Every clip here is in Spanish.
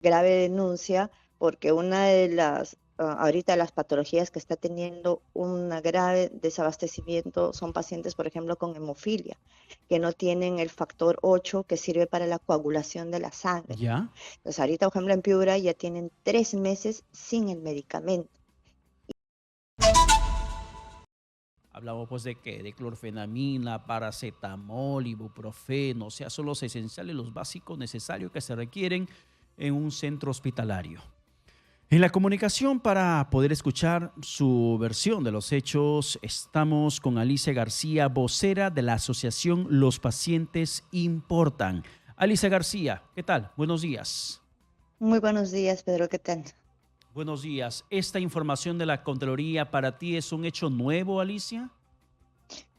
grave denuncia porque una de ahorita las patologías que está teniendo un grave desabastecimiento son pacientes, por ejemplo, con hemofilia, que no tienen el factor 8 que sirve para la coagulación de la sangre. ¿Ya? Entonces, ahorita, por ejemplo, en Piura ya tienen 3 meses sin el medicamento. Hablamos pues de qué, de clorfenamina, paracetamol, ibuprofeno, o sea, son los esenciales, los básicos necesarios que se requieren en un centro hospitalario. En la comunicación para poder escuchar su versión de los hechos, estamos con Alicia García, vocera de la asociación Los Pacientes Importan. Alicia García, ¿qué tal? Buenos días. Muy buenos días, Pedro, ¿qué tal? Buenos días. ¿Esta información de la Contraloría para ti es un hecho nuevo, Alicia?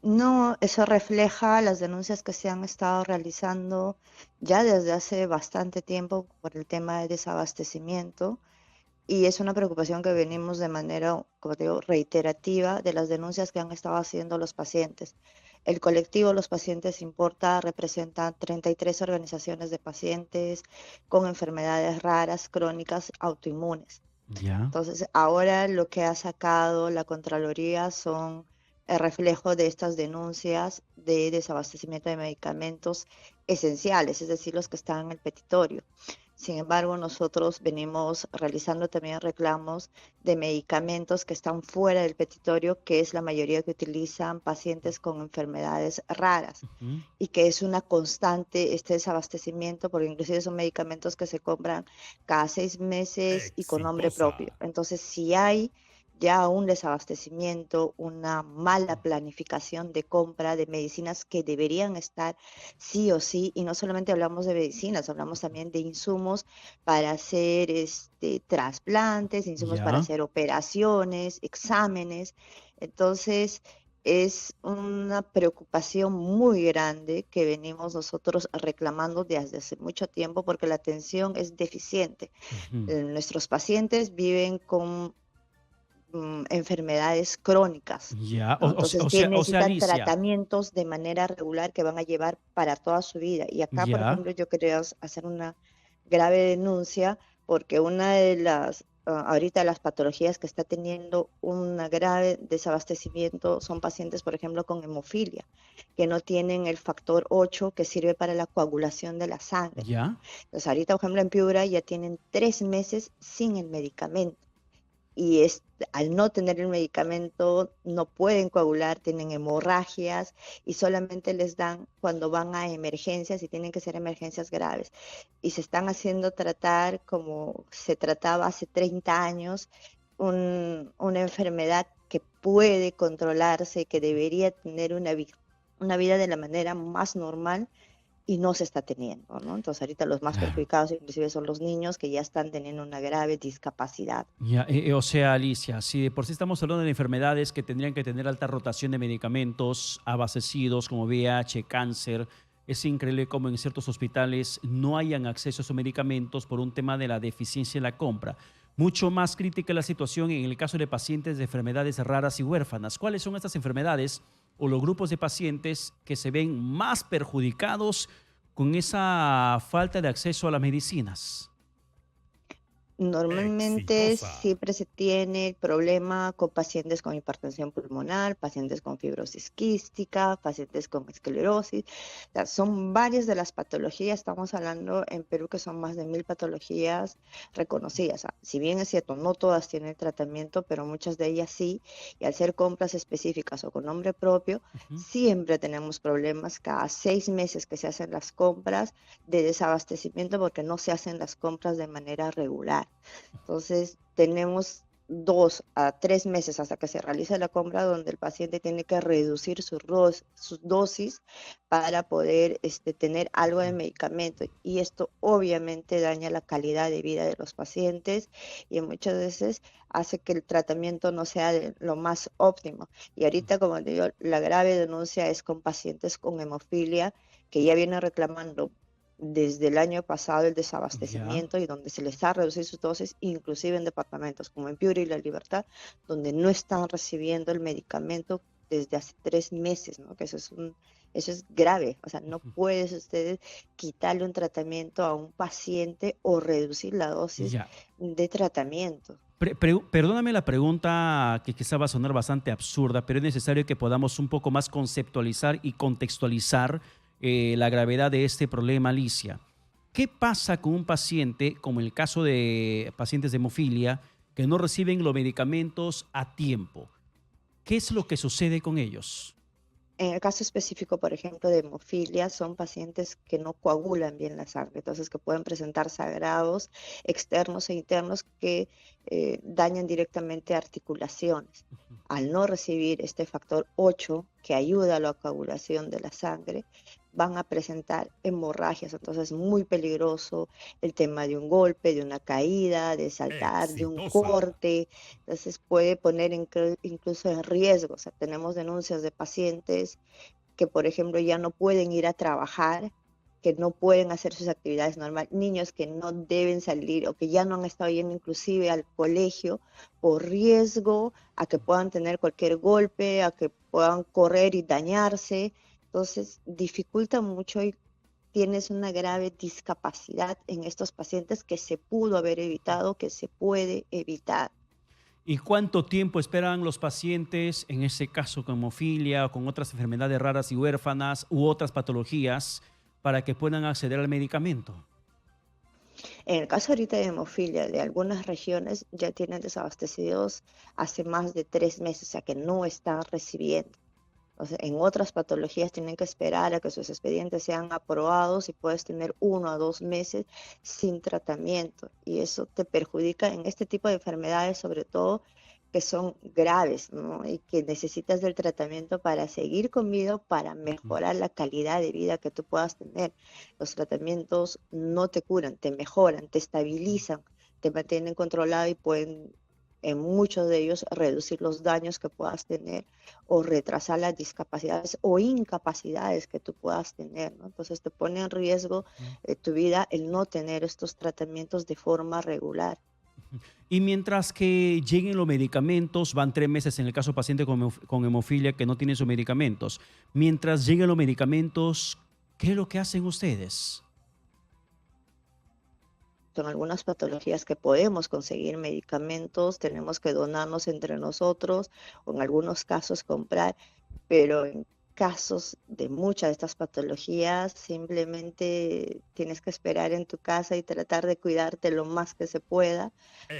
No, eso refleja las denuncias que se han estado realizando ya desde hace bastante tiempo por el tema del desabastecimiento y es una preocupación que venimos de manera, como te digo, reiterativa de las denuncias que han estado haciendo los pacientes. El colectivo Los Pacientes Importa representa 33 organizaciones de pacientes con enfermedades raras, crónicas, autoinmunes. Ya. Entonces, ahora lo que ha sacado la Contraloría son el reflejo de estas denuncias de desabastecimiento de medicamentos esenciales, es decir, los que están en el petitorio. Sin embargo, nosotros venimos realizando también reclamos de medicamentos que están fuera del petitorio, que es la mayoría que utilizan pacientes con enfermedades raras Ujú. y que es una constante este desabastecimiento, porque inclusive son medicamentos que se compran cada 6 meses y con nombre propio. Exitosa. Entonces, si hay ya un desabastecimiento, una mala planificación de compra de medicinas que deberían estar sí o sí, y no solamente hablamos de medicinas, hablamos también de insumos para hacer trasplantes, insumos para Ya. hacer operaciones, exámenes. Entonces, es una preocupación muy grande que venimos nosotros reclamando desde hace mucho tiempo porque la atención es deficiente. Ujú. Nuestros pacientes viven con enfermedades crónicas, Ya. ¿no? Entonces necesitan Alicia. tratamientos de manera regular que van a llevar para toda su vida. Y acá, por Ya. ejemplo, yo quería hacer una grave denuncia porque una de ahorita las patologías que está teniendo un grave desabastecimiento son pacientes, por ejemplo, con hemofilia, que no tienen el factor 8 que sirve para la coagulación de la sangre. Ya. Entonces, ahorita, por ejemplo, en Piura ya tienen 3 meses sin el medicamento y al no tener el medicamento no pueden coagular, tienen hemorragias y solamente les dan cuando van a emergencias y tienen que ser emergencias graves. Y se están haciendo tratar como se trataba hace 30 años, una enfermedad que puede controlarse, que debería tener una vida de la manera más normal y no se está teniendo, ¿no? Entonces ahorita los más Claro. perjudicados inclusive son los niños que ya están teniendo una grave discapacidad. Ya, Alicia, si de por sí estamos hablando de enfermedades que tendrían que tener alta rotación de medicamentos abastecidos como VIH, cáncer, es increíble cómo en ciertos hospitales no hayan acceso a esos medicamentos por un tema de la deficiencia en la compra. Mucho más crítica la situación en el caso de pacientes de enfermedades raras y huérfanas. ¿Cuáles son estas enfermedades o los grupos de pacientes que se ven más perjudicados con esa falta de acceso a las medicinas? Normalmente Exitosa. siempre se tiene el problema con pacientes con hipertensión pulmonar, pacientes con fibrosis quística, pacientes con esclerosis. O sea, son varias de las patologías. Estamos hablando en Perú que son más de 1.000 patologías reconocidas. O sea, si bien es cierto, no todas tienen tratamiento, pero muchas de ellas sí. Y al ser compras específicas o con nombre propio, Ujú. siempre tenemos problemas cada 6 meses que se hacen las compras de desabastecimiento porque no se hacen las compras de manera regular. Entonces, tenemos 2 a 3 meses hasta que se realice la compra donde el paciente tiene que reducir sus dosis para poder tener algo de medicamento. Y esto obviamente daña la calidad de vida de los pacientes y muchas veces hace que el tratamiento no sea de lo más óptimo. Y ahorita, como te digo, la grave denuncia es con pacientes con hemofilia que ya vienen reclamando desde el año pasado el Ya. desabastecimiento y donde se les ha reducido sus dosis, inclusive en departamentos como en Piura y La Libertad, donde no están recibiendo el medicamento desde hace 3 meses, ¿no? Que eso es Eso es grave, o sea, no puedes ustedes quitarle un tratamiento a un paciente o reducir la dosis Ya. de tratamiento. Perdóname la pregunta que quizá va a sonar bastante absurda, pero es necesario que podamos un poco más conceptualizar y contextualizar la gravedad de este problema, Alicia. ¿Qué pasa con un paciente, como en el caso de pacientes de hemofilia, que no reciben los medicamentos a tiempo? ¿Qué es lo que sucede con ellos? En el caso específico, por ejemplo, de hemofilia, son pacientes que no coagulan bien la sangre, entonces que pueden presentar sangrados externos e internos que dañan directamente articulaciones. Al no recibir este factor 8 que ayuda a la coagulación de la sangre, van a presentar hemorragias, entonces es muy peligroso el tema de un golpe, de una caída, de saltar, de un Exitosa. corte. Entonces puede poner incluso en riesgo. O sea, tenemos denuncias de pacientes que, por ejemplo, ya no pueden ir a trabajar, que no pueden hacer sus actividades normales, niños que no deben salir o que ya no han estado yendo inclusive al colegio por riesgo a que puedan tener cualquier golpe, a que puedan correr y dañarse. Entonces, dificulta mucho y tienes una grave discapacidad en estos pacientes que se pudo haber evitado, que se puede evitar. ¿Y cuánto tiempo esperan los pacientes, en ese caso con hemofilia o con otras enfermedades raras y huérfanas u otras patologías, para que puedan acceder al medicamento? En el caso ahorita de hemofilia, de algunas regiones ya tienen desabastecidos hace más de 3 meses, o sea que no están recibiendo. O sea, en otras patologías tienen que esperar a que sus expedientes sean aprobados y puedes tener 1 a 2 meses sin tratamiento. Y eso te perjudica en este tipo de enfermedades, sobre todo que son graves, ¿no? Y que necesitas del tratamiento para seguir con vida, para Ujú. mejorar la calidad de vida que tú puedas tener. Los tratamientos no te curan, te mejoran, te estabilizan, te mantienen controlado y pueden, en muchos de ellos, reducir los daños que puedas tener o retrasar las discapacidades o incapacidades que tú puedas tener, ¿no? Entonces te pone en riesgo Ujú. tu vida el no tener estos tratamientos de forma regular. Y mientras que lleguen los medicamentos, van 3 meses en el caso de paciente con hemofilia que no tienen sus medicamentos. Mientras lleguen los medicamentos, ¿qué es lo que hacen ustedes? Son algunas patologías que podemos conseguir medicamentos, tenemos que donarnos entre nosotros o en algunos casos comprar, pero en casos de muchas de estas patologías simplemente tienes que esperar en tu casa y tratar de cuidarte lo más que se pueda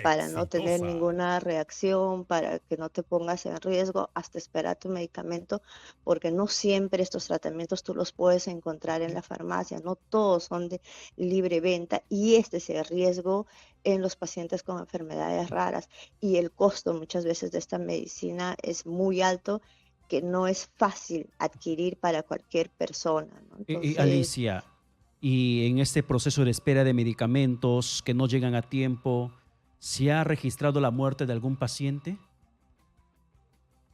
para no tener Exitosa. ninguna reacción, para que no te pongas en riesgo hasta esperar tu medicamento, porque no siempre estos tratamientos tú los puedes encontrar en la farmacia, no todos son de libre venta y este es el riesgo en los pacientes con enfermedades raras y el costo muchas veces de esta medicina es muy alto que no es fácil adquirir para cualquier persona, ¿no? Entonces, Alicia, y en este proceso de espera de medicamentos que no llegan a tiempo, ¿se ha registrado la muerte de algún paciente?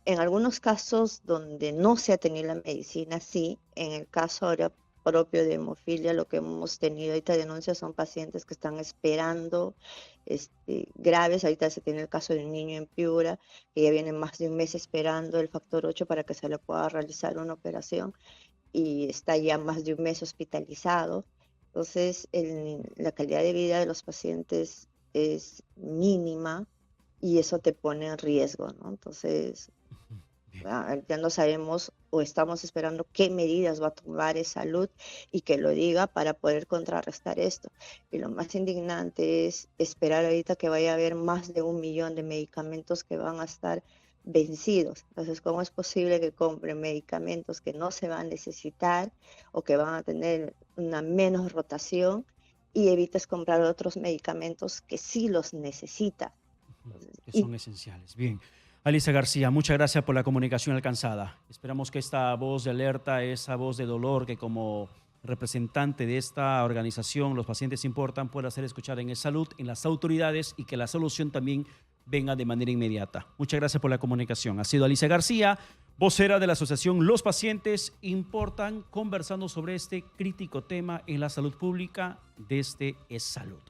en algunos casos donde no se ha tenido la medicina, sí. En el caso ahora propio de hemofilia, lo que hemos tenido ahorita denuncias son pacientes que están esperando, graves. Ahorita se tiene el caso de un niño en Piura, que ya viene más de un mes esperando el factor 8 para que se le pueda realizar una operación y está ya más de un mes hospitalizado. Entonces, la calidad de vida de los pacientes es mínima y eso te pone en riesgo, ¿no? Entonces, Ujú. Bien. ya no sabemos o estamos esperando qué medidas va a tomar salud y que lo diga para poder contrarrestar esto. Y lo más indignante es esperar ahorita que vaya a haber más de 1 millón de medicamentos que van a estar vencidos. Entonces, ¿cómo es posible que compren medicamentos que no se van a necesitar o que van a tener una menos rotación y evites comprar otros medicamentos que sí los necesitas? Ujú. Que Y son esenciales. Bien. Alicia García, muchas gracias por la comunicación alcanzada. Esperamos que esta voz de alerta, esa voz de dolor que como representante de esta organización Los Pacientes Importan pueda ser escuchada en salud, en las autoridades y que la solución también venga de manera inmediata. Muchas gracias por la comunicación. Ha sido Alicia García, vocera de la asociación Los Pacientes Importan, conversando sobre este crítico tema en la salud pública desde salud.